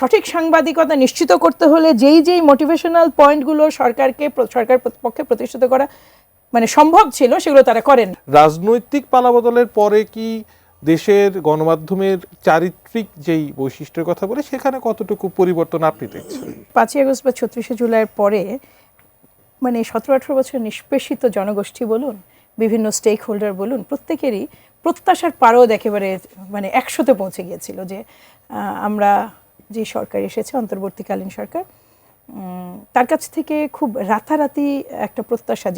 সঠিক সাংবাদিকতা নিশ্চিত করতে হলে যেই মোটিভেশনাল পয়েন্টগুলো সরকার পক্ষে প্রতিষ্ঠিত করা মানে সম্ভব ছিল সেগুলো তারা করেন। রাজনৈতিক পালাবদলের পরে কি দেশের গণমাধ্যমের চারিত্রিক যেই বৈশিষ্ট্যের কথা বলে সেখানে কতটুকু পরিবর্তন আপনি দেখছেন? 5ই আগস্ট বা 36শে জুলাইয়ের পরে মানে 17-18 বছর নিষ্পেষিত জনগোষ্ঠী বলুন, বিভিন্ন স্টেক হোল্ডার বলুন, প্রত্যেকেরই প্রত্যাশার পারদ একেবারে মানে 100-তে পৌঁছে গিয়েছিল যে আমরা যে সরকার এসেছে অন্তর্বর্তীকালীন সরকার, তার কাছ থেকে খুব রাতারাতি একটা প্রত্যাশা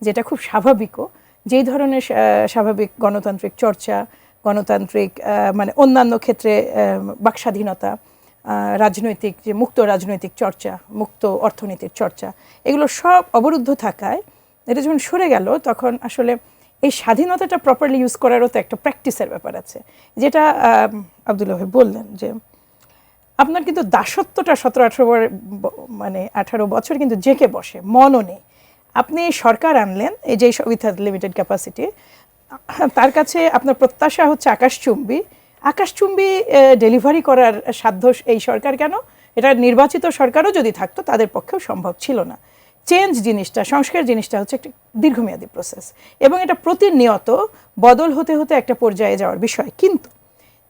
যেটা খুব স্বাভাবিকও, যেই ধরনের স্বাভাবিক গণতান্ত্রিক চর্চা, গণতান্ত্রিক মানে অন্যান্য ক্ষেত্রে বাকস্বাধীনতা, রাজনৈতিক যে মুক্ত রাজনৈতিক চর্চা, মুক্ত অর্থনীতির চর্চা, এগুলো সব অবরুদ্ধ থাকায় এটা যখন সরে গেল তখন আসলে এই স্বাধীনতাটা প্রপারলি ইউজ করারও তো একটা প্র্যাকটিসের ব্যাপার আছে, যেটা আব্দুল্লাহ ভাই বললেন যে আপনার কিন্তু দাসত্বটা 17-18 বছর কিন্তু জেঁকে বসে, মনও নেই। আপনি সরকার আনলেন এই যে উইথ লিমিটেড ক্যাপাসিটি, তার কাছে আপনার প্রত্যাশা হচ্ছে আকাশচুম্বী ডেলিভারি করার সাধ্য এই সরকার কেন? এটা নির্বাচিত সরকারও যদি থাকতো তাদের পক্ষেও সম্ভব ছিল না। চেঞ্জ জিনিসটা, সংস্কার জিনিসটা হচ্ছে একটা দীর্ঘমেয়াদী প্রসেস এবং এটা প্রতিনিয়ত বদল হতে হতে একটা পর্যায়ে যাওয়ার বিষয়। কিন্তু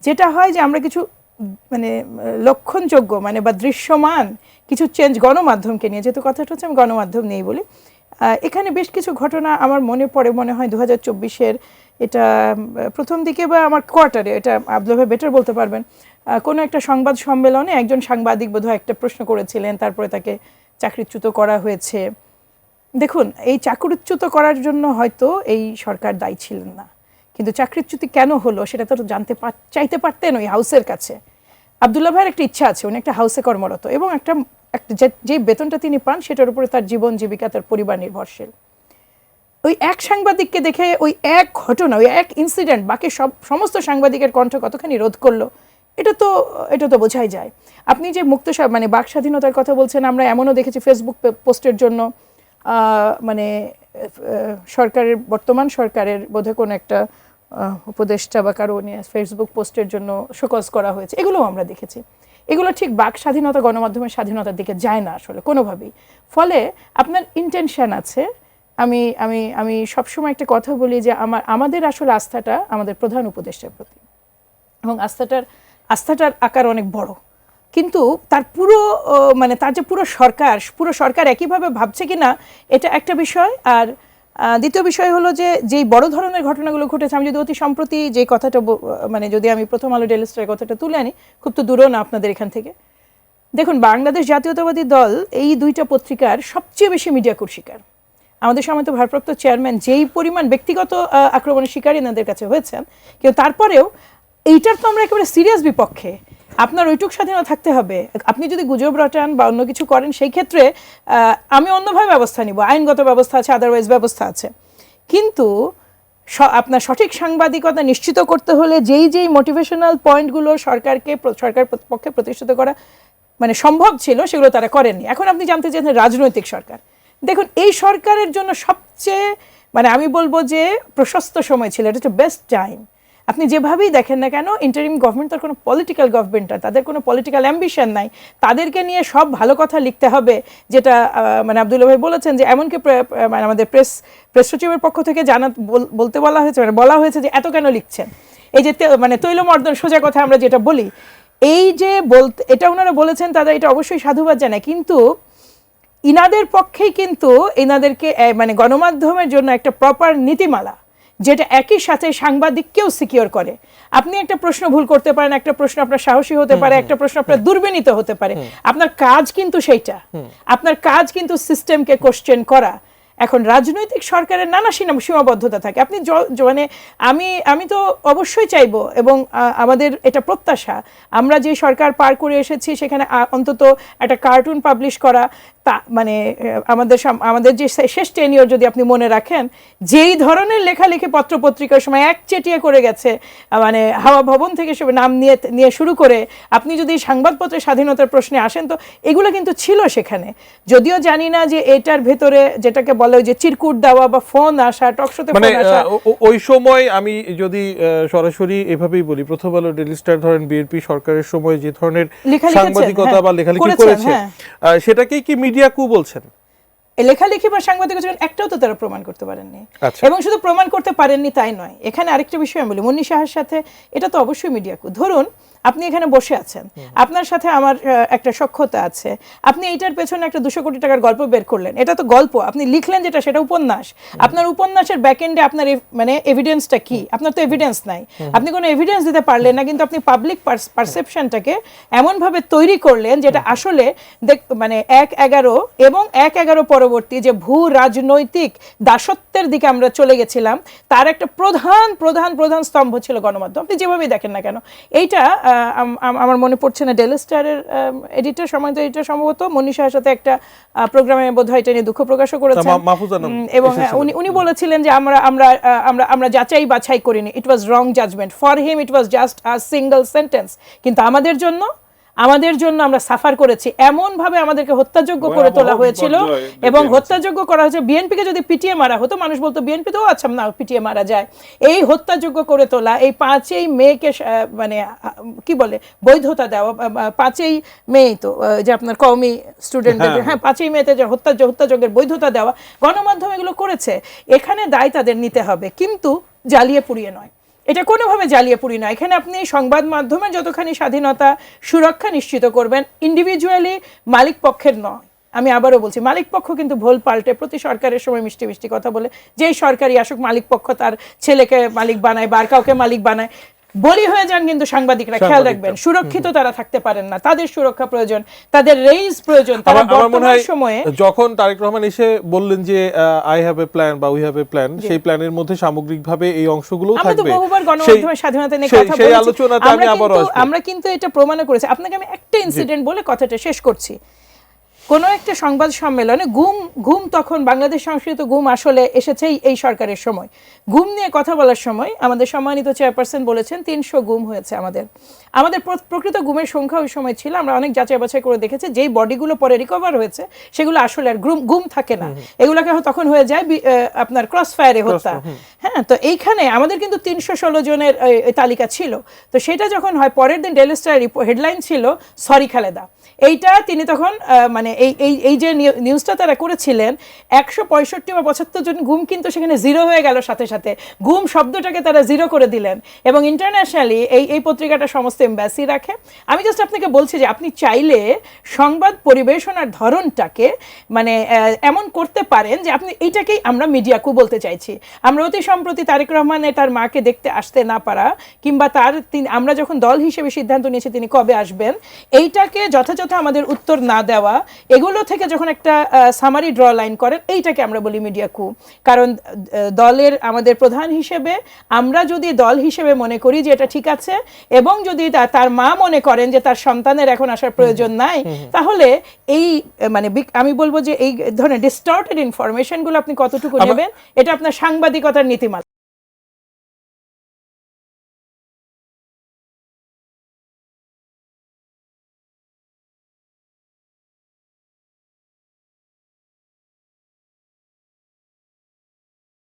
যেটা হয় যে আমরা কিছু মানে লক্ষণযোগ্য মানে বা দৃশ্যমান কিছু চেঞ্জ গণমাধ্যমকে নিয়ে, যেহেতু কথাটা হচ্ছে আমি গণমাধ্যম নেই বলি, এখানে বেশ কিছু ঘটনা আমার মনে হয় 2024-এর এটা প্রথম দিকে বা আমার কোয়ার্টারে, এটা আব্দুল্লাহ ভাই বেটার বলতে পারবেন, কোনো একটা সংবাদ সম্মেলনে একজন সাংবাদিক বোধহয় একটা প্রশ্ন করেছিলেন, তারপরে তাকে চাকরিচ্যুত করা হয়েছে। দেখুন, এই চাকরিচ্যুত করার জন্য হয়তো এই সরকার দায়ী ছিলেন না, কিন্তু চাকরিচ্যুতি কেন হলো সেটা তো চাইতে পারতেন ওই হাউসের কাছে। আব্দুল্লাহ ভাইয়ের একটা ইচ্ছা আছে, উনি একটা হাউসে কর্মরত এবং একটা যে বেতনটা তিনি পান সেটার উপরে তার জীবন জীবিকা, তার পরিবার নির্ভরশীল। ওই এক সাংবাদিককে দেখে ওই এক ঘটনা, ওই এক ইনসিডেন্ট বাকি সমস্ত সাংবাদিকের কণ্ঠ কতখানি রোধ করলো এটা তো বোঝাই যায়। আপনি যে মুক্ত মানে বাক স্বাধীনতার কথা বলছেন, আমরা এমনও দেখেছি ফেসবুক পোস্টের জন্য মানে বর্তমান সরকারের বোধহয় কোনো একটা উপদেষ্টা বা কারো নিয়ে ফেসবুক পোস্টের জন্য শোকজ করা হয়েছে, এগুলোও আমরা দেখেছি। এগুলো ঠিক বাক স্বাধীনতা, গণমাধ্যমের স্বাধীনতার দিকে যায় না আসলে কোনোভাবেই। ফলে আপনার ইন্টেনশন আছে। আমি আমি আমি সবসময় একটা কথা বলি যে আমাদের আসলে আস্থাটা আমাদের প্রধান উপদেষ্টার প্রতি, এবং আস্থাটার আকার অনেক বড়, কিন্তু তার যে পুরো সরকার একইভাবে ভাবছে কিনা এটা একটা বিষয়। আর দ্বিতীয় বিষয় হলো যে যেই বড় ধরনের ঘটনাগুলো ঘটেছে, আমি যদি অতি সম্প্রতি যে কথাটা মানে যদি আমি প্রথম আলো ডেইলি স্টারের কথাটা তুলে আনি, খুব তো দূরও না আপনাদের এখান থেকে, দেখুন বাংলাদেশ জাতীয়তাবাদী দল এই দুইটা পত্রিকার সবচেয়ে বেশি মিডিয়া শিকার। আমাদের সময় তো ভারপ্রাপ্ত চেয়ারম্যান যেই পরিমাণ ব্যক্তিগত আক্রমণের শিকারী এনাদের কাছে হয়েছেন, কিন্তু তারপরেও এইটার তো আমরা একেবারে সিরিয়াস বিপক্ষে। আপনার ওইটুক স্বাধীনতা থাকতে হবে। আপনি যদি গুজব রটান বা অন্য কিছু করেন সেই ক্ষেত্রে আমি অন্যভাবে ব্যবস্থা নিব, আইনগত ব্যবস্থা আছে, আদারওয়াইজ ব্যবস্থা আছে। কিন্তু আপনার সঠিক সাংবাদিকতা নিশ্চিত করতে হলে যেই মোটিভেশনাল পয়েন্টগুলো সরকার পক্ষে প্রতিষ্ঠিত করা মানে সম্ভব ছিল সেগুলো তারা করেননি। এখন আপনি জানতে চাইছেন রাজনৈতিক সরকার, দেখুন এই সরকারের জন্য সবচেয়ে মানে আমি বলবো যে প্রশস্ত সময় ছিল, এটা হচ্ছে বেস্ট টাইম। আপনি যেভাবেই দেখেন না কেন, ইন্টারিম গভর্নমেন্ট তার কোনো পলিটিক্যাল গভর্নমেন্ট না, তাদের কোনো পলিটিক্যাল অ্যাম্বিশন নাই, তাদেরকে নিয়ে সব ভালো কথা লিখতে হবে, যেটা মানে আব্দুল্লাহ ভাই বলেছেন যে এমনকি মানে আমাদের প্রেস সচিবের পক্ষ থেকে বলা হয়েছে যে এত কেন লিখছেন, এই যে মানে তৈলমর্দন সোজা কথা আমরা যেটা বলি, এই যে এটা ওনারা বলেছেন, তাদের এটা অবশ্যই সাধুবাদ জানায়। কিন্তু ইনাদের পক্ষেই কিন্তু এনাদেরকে মানে গণমাধ্যমের জন্য একটা প্রপার নীতিমালা, যেটা একই সাথে সাংবাদিককেও সিকিউর করে। আপনি একটা প্রশ্ন ভুল করতে পারেন, একটা প্রশ্ন আপনার সাহসী হতে পারে, একটা প্রশ্ন আপনার দুর্বিনীত হতে পারে, আপনার কাজ কিন্তু সেইটা, আপনার কাজ কিন্তু সিস্টেমকে কোশ্চেন করা। এখন রাজনৈতিক সরকারের নানা সীমাবদ্ধতা থাকে। আপনি মানে আমি তো অবশ্যই চাইবো এবং আমাদের এটা প্রত্যাশা, আমরা যে সরকার পার করে এসেছি সেখানে অন্তত একটা কার্টুন পাবলিশ করা, তা মানে আমাদের যে শেষ টেনিয়র যদি আপনি মনে রাখেন, যেই ধরনের লেখালেখি পত্রপত্রিকার সময় একচেটিয়া করে গেছে, মানে হাওয়া ভবন থেকে সব নাম নিয়ে শুরু করে, আপনি যদি সংবাদপত্রের স্বাধীনতার প্রশ্নে আসেন তো এগুলো কিন্তু ছিল সেখানে। যদিও জানি না যে এটার ভেতরে যেটাকে বলে ওই যে চিরকুট দেওয়া বা ফোন আসা, টকশোতে মানে ফোন আসা। ওই সময় আমি যদি সরাসরি এভাবেই বলি, প্রথম আলো, ডেইলি স্টার ধরেন বিএনপি সরকারের সময় যে ধরনের লেখালেখি সাংবাদিকতা বা লেখালেখি করেছেন, করেছে, হ্যাঁ। সেটাকেই কি মিডিয়া কু বলছেন? লেখালেখি বা সাংবাদিকতা একটাও তো তারা প্রমাণ করতে পারেননি। আচ্ছা। এবং শুধু প্রমাণ করতে পারেননি তাই নয়, এখানে আরেকটা বিষয় আমি বলি, মুন্নি শাহের সাথে এটা তো অবশ্যই মিডিয়া কু। ধরুন আপনি এখানে বসে আছেন, আপনার সাথে আমার একটা সখ্যতা আছে, আপনি এইটার পেছনে একটা 200 কোটি টাকার গল্প বের করলেন, এটা তো গল্প, আপনি লিখলেন যেটা সেটা উপন্যাস। আপনার উপন্যাসের ব্যাকএন্ডে আপনার মানে এভিডেন্সটা কি? আপনার তো এভিডেন্স নাই, আপনি কোনো এভিডেন্স দিতে পারলেন না, কিন্তু আপনি পাবলিক পারসেপশনটাকে এমনভাবে তৈরি করলেন যেটা আসলে মানে 1/11 এবং 1/11 পরবর্তী যে ভূ রাজনৈতিক দাসত্বের দিকে আমরা চলে গেছিলাম, তার একটা প্রধান প্রধান প্রধান স্তম্ভ ছিল গণমাধ্যম। আপনি যেভাবেই দেখেন না কেন, এইটা আমার মনে পড়ছে না, ডেইলি স্টারের এডিটর, সম্মানিত এডিটর সম্ভবত মুন্নি শাহের সাথে একটা প্রোগ্রামে বোধহয় এটা নিয়ে দুঃখ প্রকাশও করেছেন, এবং উনি বলেছিলেন যে আমরা আমরা আমরা আমরা যাচাই বাছাই করিনি, it was wrong judgement, for him it was just a single sentence, কিন্তু আমাদের জন্য আমরা সাফার করেছি, এমন ভাবে আমাদেরকে হত্যাযোগ্য করে তোলা হয়েছিল। এবং হত্যাযোগ্য করা হয়েছে, বিএনপিকে যদি পিটিয়ে মারা হতো মানুষ বলতো বিএনপি তো আচ্ছা না পিটিয়ে মারা যায়, এই হত্যাযোগ্য করে তোলা, এই 5ই মেকে মানে কি বলে বৈধতা দেওয়া, 5ই মে তো যে আপনার কওমি স্টুডেন্টদের, হ্যাঁ 5ই মেতে যে হত্যাযোগ্যের বৈধতা দেওয়া, গণমাধ্যম এগুলো করেছে, এখানে দায় তাদের নিতে হবে, কিন্তু জ্বালিয়ে পুড়িয়ে নয়। এটা কোনোভাবে জ্বালিয়ে পুড়ি না। এখানে আপনি সংবাদ মাধ্যমের যতখানি স্বাধীনতা সুরক্ষা নিশ্চিত করবেন, ইন্ডিভিজুয়ালি মালিক পক্ষের নয়। আমি আবারও বলছি, মালিক পক্ষ কিন্তু ভোল পাল্টে প্রতি সরকারের সময় মিষ্টি মিষ্টি কথা বলে, যেই সরকারই আসুক মালিক পক্ষ তার ছেলেকে মালিক বানায় বা কাউকে মালিক বানায়, বলি হয়ে যান কিন্তু সাংবাদিকরা। খেয়াল রাখবেন, সুরক্ষিত তারা থাকতে পারেন না, তাদের সুরক্ষা প্রয়োজন, তাদের রেইজ প্রয়োজন। তারা বর্তমান সময়ে যখন তারেক রহমান এসে বললেন যে আই হ্যাভ এ প্ল্যান বা উই হ্যাভ এ প্ল্যান, সেই প্ল্যানের মধ্যে সামগ্রিকভাবে এই অংশগুলো থাকবে। আমরা তো বহুবার গণমাধ্যমের স্বাধীনতা নিয়ে কথা বলেছি, আমরা কিন্তু এটা প্রমাণ করেছি। আপনাকে আমি একটা ইনসিডেন্ট বলে কথাটা শেষ করছি। কোনো একটা সংবাদ সম্মেলনে ঘুম তখন বাংলাদেশ সংস্কৃত ঘুম আসলে এসেছেই এই সরকারের সময়, ঘুম নিয়ে কথা বলার সময় আমাদের সম্মানিত চেয়ারপারসন বলেছেন 300 গুম হয়েছে। আমাদের প্রকৃত গুমের সংখ্যা ওই সময় ছিল, আমরা অনেক যাচাই বাছাই করে দেখেছি, যেই বডিগুলো পরে রিকভার হয়েছে সেগুলো আসলে আর গুম থাকে না, এগুলোকে তখন হয়ে যায় আপনার ক্রস ফায়ারে হত্যা। হ্যাঁ, তো এইখানে আমাদের কিন্তু 316 জনের তালিকা ছিল। তো সেটা যখন হয়, পরের দিন ডেইলি স্টার হেডলাইন ছিল সরি খালেদা। এইটা তিনি তখন মানে এই যে নিউজটা তারা করেছিলেন, 165 বা 75 জন গুম কিন্তু সেখানে জিরো হয়ে গেল, সাথে সাথে গুম শব্দটাকে তারা জিরো করে দিলেন। এবং ইন্টারন্যাশনালি এই পত্রিকাটা সমস্ত এমবাসি রাখে। আমি জাস্ট আপনাকে বলছি যে আপনি চাইলে সংবাদ পরিবেশনার ধরনটাকে মানে এমন করতে পারেন যে আপনি এইটাকেই আমরা মিডিয়া কু বলতে চাইছি। আমরা অতি সম্প্রতি তারেক রহমানের তার মাকে দেখতে আসতে না পারা, কিংবা আমরা যখন দল হিসেবে সিদ্ধান্ত নিয়েছি তিনি কবে আসবেন, এইটাকে যথাযথ আমাদের উত্তর না দেওয়া, এগুলো থেকে যখন একটা সামারি ড্র লাইন করেন, এইটাকে আমরা বলি মিডিয়া কু। কারণ দলের আমাদের প্রধান হিসেবে আমরা যদি দল হিসেবে মনে করি যে এটা ঠিক আছে, এবং যদি তার মা মনে করেন যে তার সন্তানের এখন আসার প্রয়োজন নাই, তাহলে এই মানে আমি বলবো যে এই ধরনের ডিস্টর্টেড ইনফরমেশনগুলো আপনি কতটুকু নেবেন, এটা আপনার সাংবাদিকতার নীতিমালা।